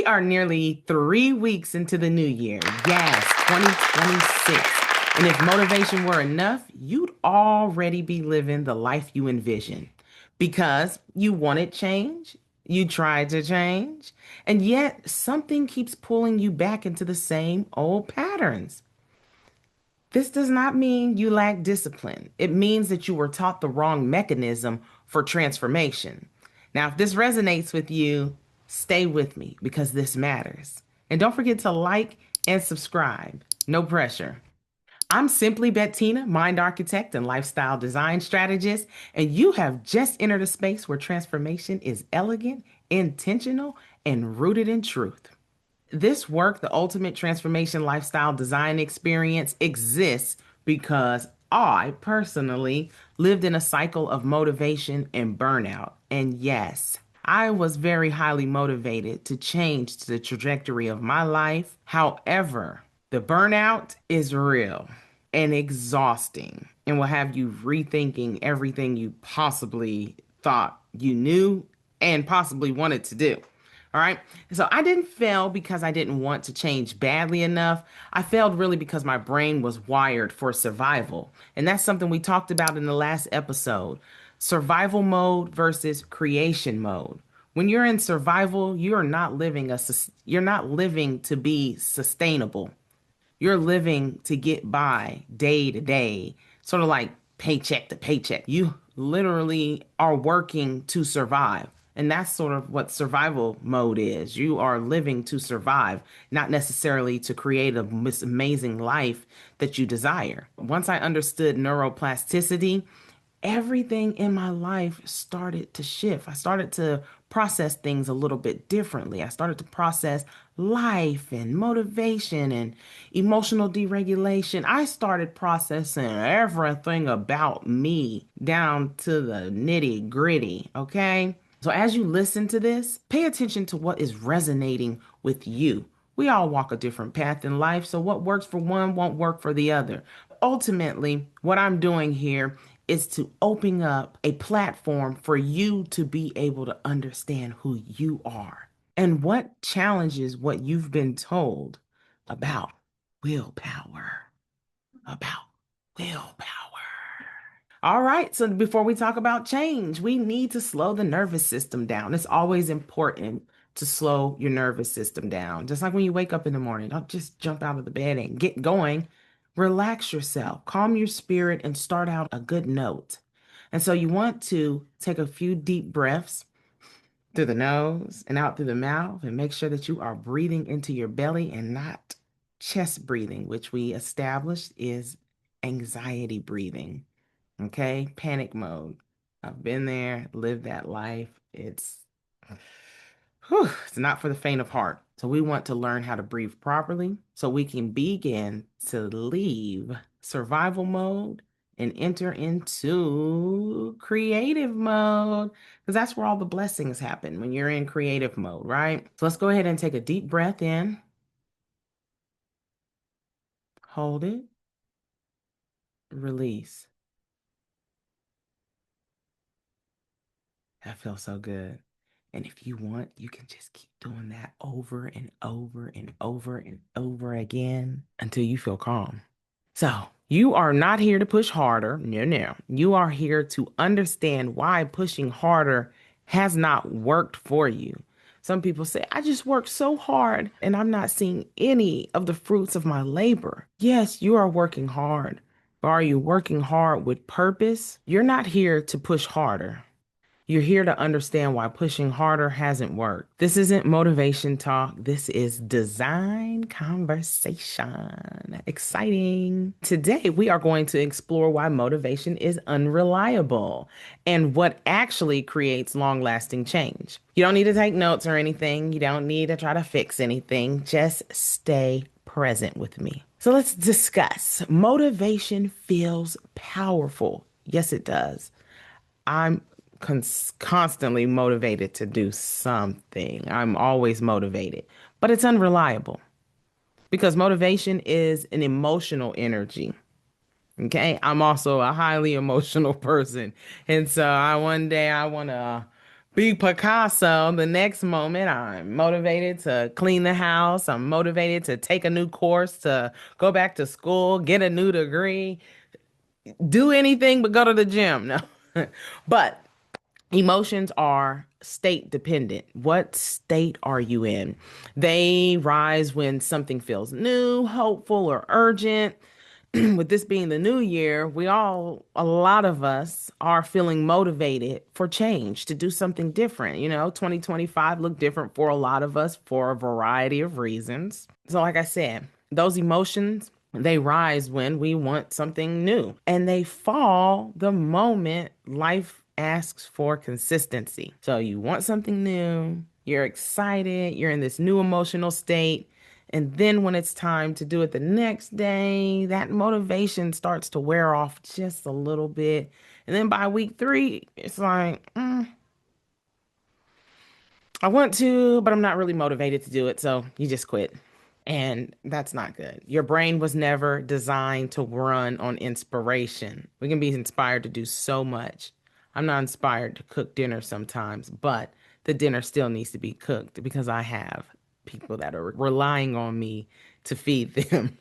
are nearly 3 weeks into the new year. Yes, 2026. And if motivation were enough, you'd already be living the life you envision because you wanted change, you tried to change, and yet something keeps pulling you back into the same old patterns. This does not mean you lack discipline. It means that you were taught the wrong mechanism for transformation. Now, if this resonates with you, stay with me because this matters. And don't forget to like and subscribe. No pressure. I'm simply Bettina, mind architect and lifestyle design strategist, and you have just entered a space where transformation is elegant, intentional, and rooted in truth. This work, the ultimate transformation lifestyle design experience, exists because I personally lived in a cycle of motivation and burnout. And yes, I was very highly motivated to change the trajectory of my life. However, the burnout is real and exhausting and will have you rethinking everything you possibly thought you knew and possibly wanted to do. All right. So I didn't fail because I didn't want to change badly enough. I failed really because my brain was wired for survival. And that's something we talked about in the last episode. Survival mode versus creation mode. When you're in survival, you're not living to be sustainable. You're living to get by day to day, sort of like paycheck to paycheck. You literally are working to survive. And that's sort of what survival mode is. You are living to survive, not necessarily to create this amazing life that you desire. Once I understood neuroplasticity, everything in my life started to shift. I started to process things a little bit differently. I started to process life and motivation and emotional deregulation. I started processing everything about me down to the nitty gritty. Okay. So as you listen to this, pay attention to what is resonating with you. We all walk a different path in life, so what works for one won't work for the other. Ultimately, what I'm doing here is to open up a platform for you to be able to understand who you are and what challenges what you've been told about willpower, about willpower. All right, so before we talk about change, we need to slow the nervous system down. It's always important to slow your nervous system down. Just like when you wake up in the morning, don't just jump out of the bed and get going. Relax yourself, calm your spirit, and start out a good note. And so you want to take a few deep breaths through the nose and out through the mouth and make sure that you are breathing into your belly and not chest breathing, which we established is anxiety breathing. Okay, panic mode. I've been there, lived that life. It's not for the faint of heart. So we want to learn how to breathe properly so we can begin to leave survival mode and enter into creative mode because that's where all the blessings happen when you're in creative mode, right? So let's go ahead and take a deep breath in. Hold it. Release. That feels so good. And if you want, you can just keep doing that over and over and over and over again until you feel calm. So, you are not here to push harder. No, no. You are here to understand why pushing harder has not worked for you. Some people say, I just worked so hard and I'm not seeing any of the fruits of my labor. Yes, you are working hard, but are you working hard with purpose? You're not here to push harder. You're here to understand why pushing harder hasn't worked. This isn't motivation talk. This is design conversation. Exciting. Today, we are going to explore why motivation is unreliable and what actually creates long lasting change. You don't need to take notes or anything. You don't need to try to fix anything. Just stay present with me. So let's discuss. Motivation feels powerful. Yes, it does. I'm constantly motivated to do something. I'm always motivated, but it's unreliable because motivation is an emotional energy. Okay. I'm also a highly emotional person. And so one day I want to be Picasso. The next moment, I'm motivated to clean the house. I'm motivated to take a new course, to go back to school, get a new degree, do anything but go to the gym. No. But emotions are state dependent. What state are you in? They rise when something feels new, hopeful, or urgent. With this being the new year, a lot of us are feeling motivated for change, to do something different. 2025 looked different for a lot of us for a variety of reasons. So, like I said, those emotions, they rise when we want something new, and they fall the moment life asks for consistency. So, you want something new, you're excited, you're in this new emotional state. And then when it's time to do it the next day, that motivation starts to wear off just a little bit. And then by week three, it's like, I want to, but I'm not really motivated to do it. So you just quit. And that's not good. Your brain was never designed to run on inspiration. We can be inspired to do so much. I'm not inspired to cook dinner sometimes, but the dinner still needs to be cooked because I have people that are relying on me to feed them.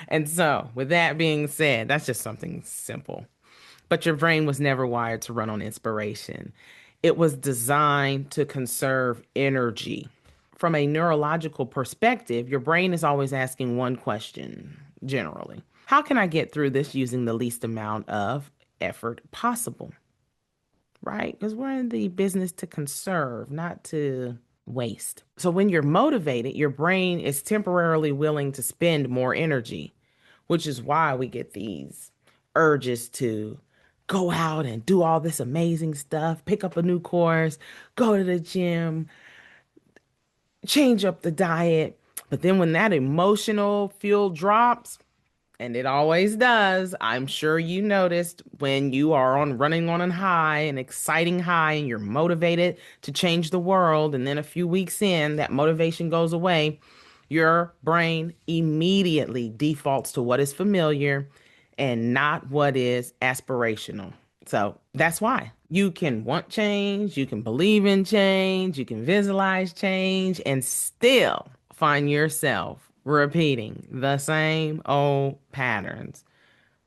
And so, with that being said, that's just something simple. But your brain was never wired to run on inspiration. It was designed to conserve energy. From a neurological perspective, your brain is always asking one question, generally. How can I get through this using the least amount of effort possible? Right? Because we're in the business to conserve, not to waste. So when you're motivated, your brain is temporarily willing to spend more energy, which is why we get these urges to go out and do all this amazing stuff, pick up a new course, go to the gym, change up the diet. But then when that emotional fuel drops, and it always does, I'm sure you noticed when you are on running on a high, an exciting high, and you're motivated to change the world, and then a few weeks in, that motivation goes away, your brain immediately defaults to what is familiar and not what is aspirational. So that's why you can want change, you can believe in change, you can visualize change, and still find yourself repeating the same old patterns,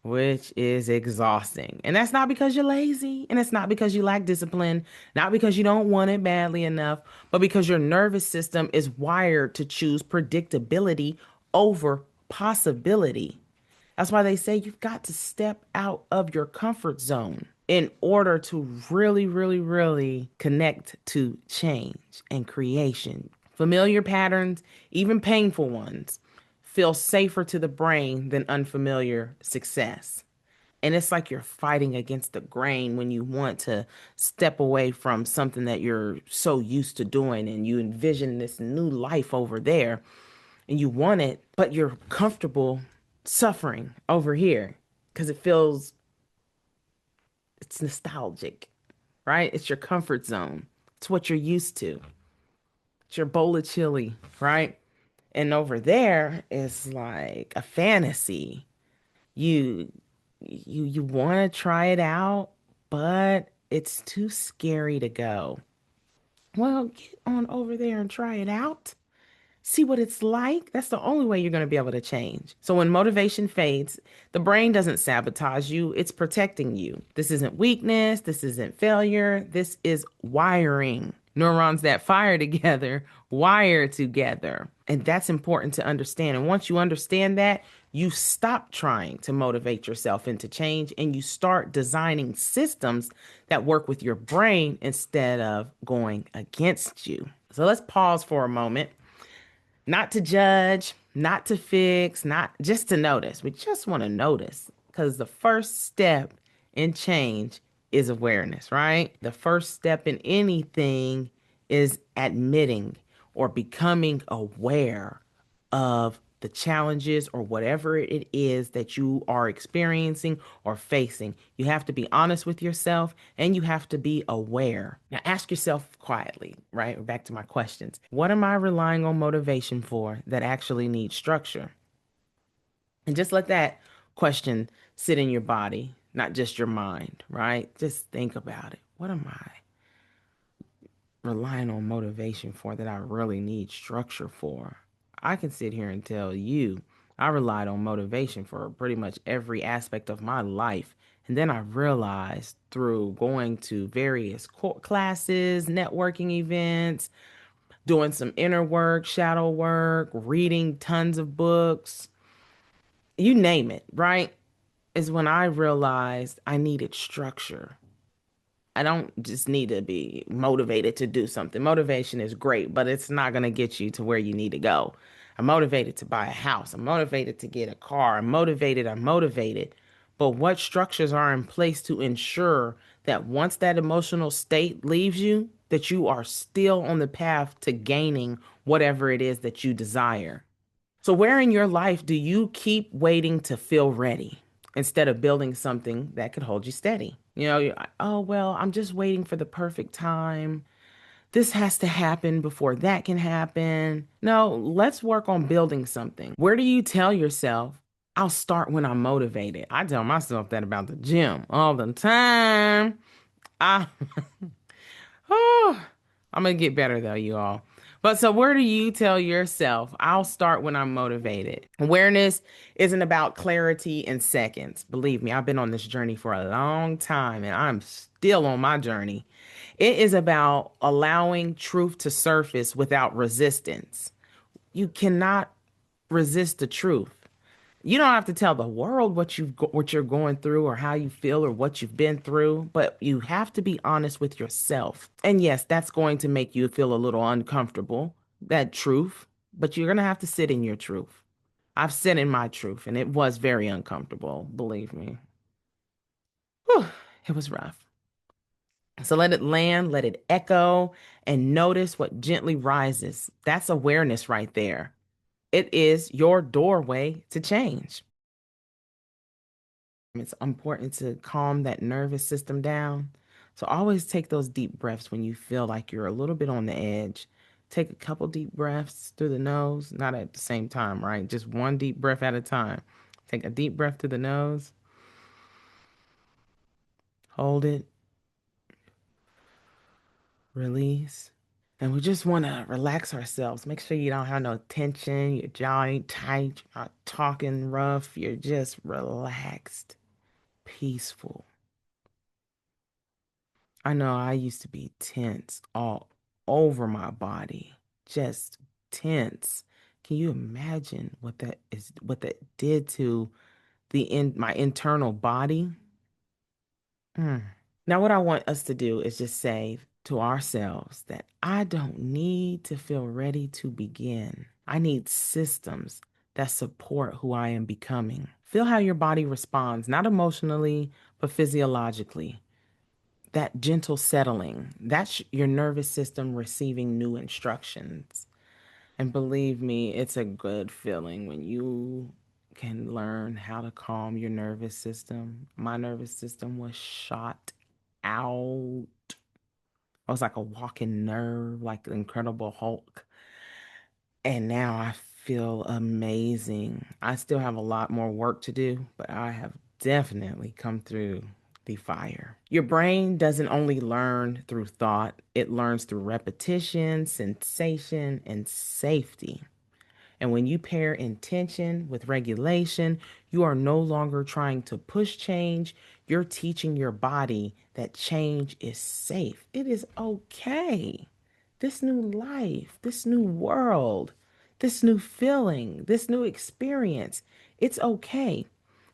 which is exhausting. And that's not because you're lazy, and it's not because you lack discipline, not because you don't want it badly enough, but because your nervous system is wired to choose predictability over possibility. That's why they say you've got to step out of your comfort zone in order to really, really, really connect to change and creation. Familiar patterns, even painful ones, feel safer to the brain than unfamiliar success. And it's like you're fighting against the grain when you want to step away from something that you're so used to doing and you envision this new life over there and you want it, but you're comfortable suffering over here because it's nostalgic, right? It's your comfort zone. It's what you're used to. It's your bowl of chili, right? And over there is like a fantasy. You want to try it out, but it's too scary to go. Well, get on over there and try it out. See what it's like. That's the only way you're going to be able to change. So when motivation fades, the brain doesn't sabotage you, it's protecting you. This isn't weakness, this isn't failure, this is wiring. Neurons that fire together wire together. And that's important to understand. And once you understand that, you stop trying to motivate yourself into change and you start designing systems that work with your brain instead of going against you. So let's pause for a moment, not to judge, not to fix, not just to notice. We just want to notice because the first step in change is awareness, right? The first step in anything is admitting or becoming aware of the challenges or whatever it is that you are experiencing or facing. You have to be honest with yourself and you have to be aware. Now, ask yourself quietly, right? We're back to my questions. What am I relying on motivation for that actually needs structure? And just let that question sit in your body, not just your mind, right? Just think about it. What am I relying on motivation for that I really need structure for. I can sit here and tell you I relied on motivation for pretty much every aspect of my life. And then I realized through going to various classes, networking events, doing some inner work, shadow work, reading tons of books, you name it, right? Is when I realized I needed structure. I don't just need to be motivated to do something. Motivation is great, but it's not going to get you to where you need to go. I'm motivated to buy a house. I'm motivated to get a car. I'm motivated. But what structures are in place to ensure that once that emotional state leaves you, that you are still on the path to gaining whatever it is that you desire? So, where in your life do you keep waiting to feel ready instead of building something that could hold you steady? You're like, oh, well, I'm just waiting for the perfect time. This has to happen before that can happen. No, let's work on building something. Where do you tell yourself, I'll start when I'm motivated? I tell myself that about the gym all the time. I Oh, I'm gonna get better though, you all. But so where do you tell yourself, I'll start when I'm motivated? Awareness isn't about clarity in seconds. Believe me, I've been on this journey for a long time and I'm still on my journey. It is about allowing truth to surface without resistance. You cannot resist the truth. You don't have to tell the world what you're going through or how you feel or what you've been through, but you have to be honest with yourself. And yes, that's going to make you feel a little uncomfortable, that truth, but you're going to have to sit in your truth. I've sat in my truth and it was very uncomfortable, believe me. Whew, it was rough. So let it land, let it echo, and notice what gently rises. That's awareness right there. It is your doorway to change. It's important to calm that nervous system down. So always take those deep breaths when you feel like you're a little bit on the edge. Take a couple deep breaths through the nose, not at the same time, right? Just one deep breath at a time. Take a deep breath through the nose, hold it, release. And we just want to relax ourselves. Make sure you don't have no tension, your jaw ain't tight, you're not talking rough, you're just relaxed, peaceful. I know I used to be tense all over my body, just tense. Can you imagine what that did to my internal body? Mm. Now, what I want us to do is just say to ourselves that I don't need to feel ready to begin. I need systems that support who I am becoming. Feel how your body responds, not emotionally, but physiologically. That gentle settling, that's your nervous system receiving new instructions. And believe me, it's a good feeling when you can learn how to calm your nervous system. My nervous system was shot out. I was like a walking nerve, like the Incredible Hulk. And now I feel amazing. I still have a lot more work to do, but I have definitely come through the fire. Your brain doesn't only learn through thought, it learns through repetition, sensation, and safety. And when you pair intention with regulation, you are no longer trying to push change. You're teaching your body that change is safe. It is okay. This new life, this new world, this new feeling, this new experience, it's okay.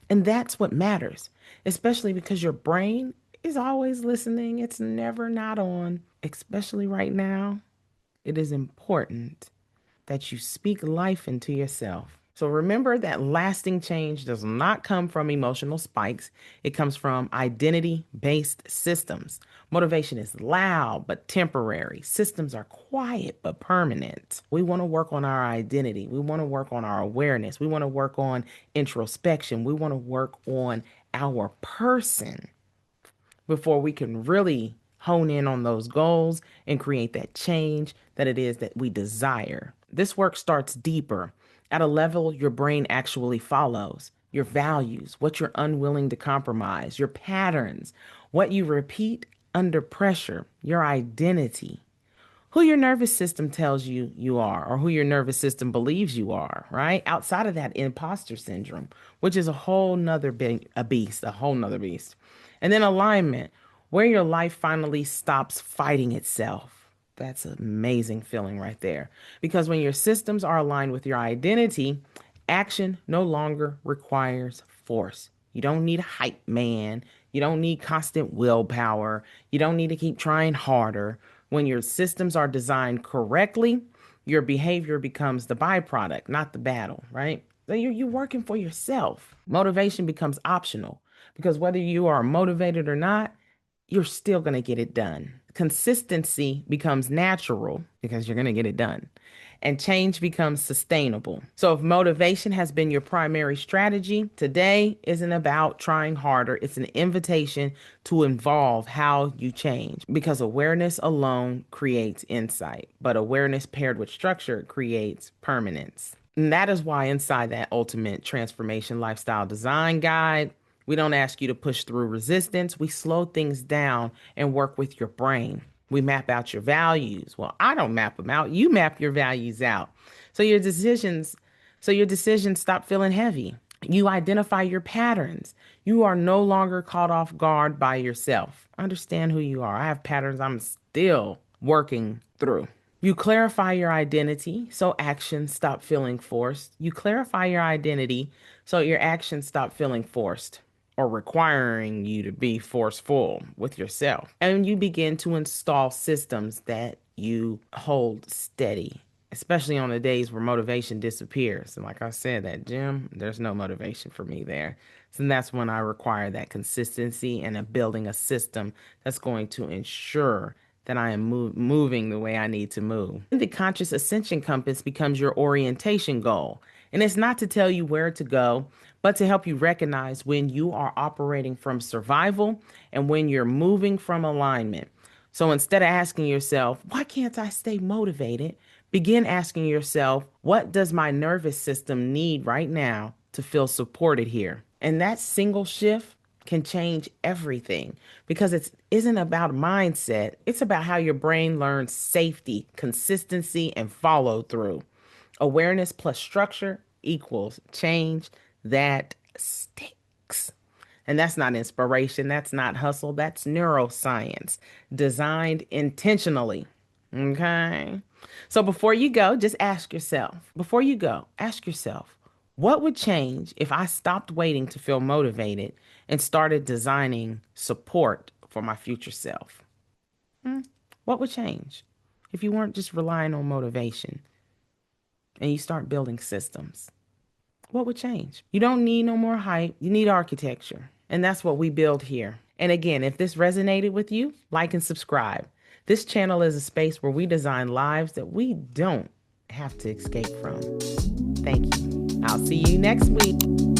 And that's what matters, especially because your brain is always listening. It's never not on, especially right now. It is important that you speak life into yourself. So remember that lasting change does not come from emotional spikes. It comes from identity-based systems. Motivation is loud but temporary. Systems are quiet but permanent. We want to work on our identity. We want to work on our awareness. We want to work on introspection. We want to work on our person before we can really hone in on those goals and create that change that it is that we desire. This work starts deeper at a level your brain actually follows. Your values, what you're unwilling to compromise, your patterns, what you repeat under pressure, your identity. who your nervous system tells you you are, or who your nervous system believes you are, right? Outside of that, imposter syndrome, which is a whole nother beast, a whole nother beast. And then alignment, where your life finally stops fighting itself. That's an amazing feeling right there. Because when your systems are aligned with your identity, action no longer requires force. You don't need a hype man. You don't need constant willpower. You don't need to keep trying harder. When your systems are designed correctly, your behavior becomes the byproduct, not the battle, right? So you're working for yourself. Motivation becomes optional because whether you are motivated or not, you're still going to get it done. Consistency becomes natural because you're going to get it done. And change becomes sustainable. So, if motivation has been your primary strategy, today isn't about trying harder. It's an invitation to involve how you change because awareness alone creates insight, but awareness paired with structure creates permanence. And that is why, inside that Ultimate Transformation Lifestyle Design Guide, we don't ask you to push through resistance. We slow things down and work with your brain. We map out your values. Well, I don't map them out. You map your values out. So your decisions stop feeling heavy. You identify your patterns. You are no longer caught off guard by yourself. Understand who you are. I have patterns I'm still working through. You clarify your identity so actions stop feeling forced. You clarify your identity so your actions stop feeling forced or requiring you to be forceful with yourself. And you begin to install systems that you hold steady, especially on the days where motivation disappears. And like I said, that gym, there's no motivation for me there. So that's when I require that consistency and building a system that's going to ensure that I am moving the way I need to move. The conscious ascension compass becomes your orientation goal. And it's not to tell you where to go, but to help you recognize when you are operating from survival and when you're moving from alignment. So instead of asking yourself, why can't I stay motivated? Begin asking yourself, what does my nervous system need right now to feel supported here? And that single shift can change everything because it isn't about mindset. It's about how your brain learns safety, consistency, and follow through. Awareness plus structure equals change that sticks. And that's not inspiration. That's not hustle. That's neuroscience designed intentionally. Okay. So before you go, just ask yourself, what would change if I stopped waiting to feel motivated and started designing support for my future self? What would change if you weren't just relying on motivation and you start building systems? What would change? You don't need no more hype. You need architecture. And that's what we build here. And again, if this resonated with you, like and subscribe. This channel is a space where we design lives that we don't have to escape from. Thank you. I'll see you next week.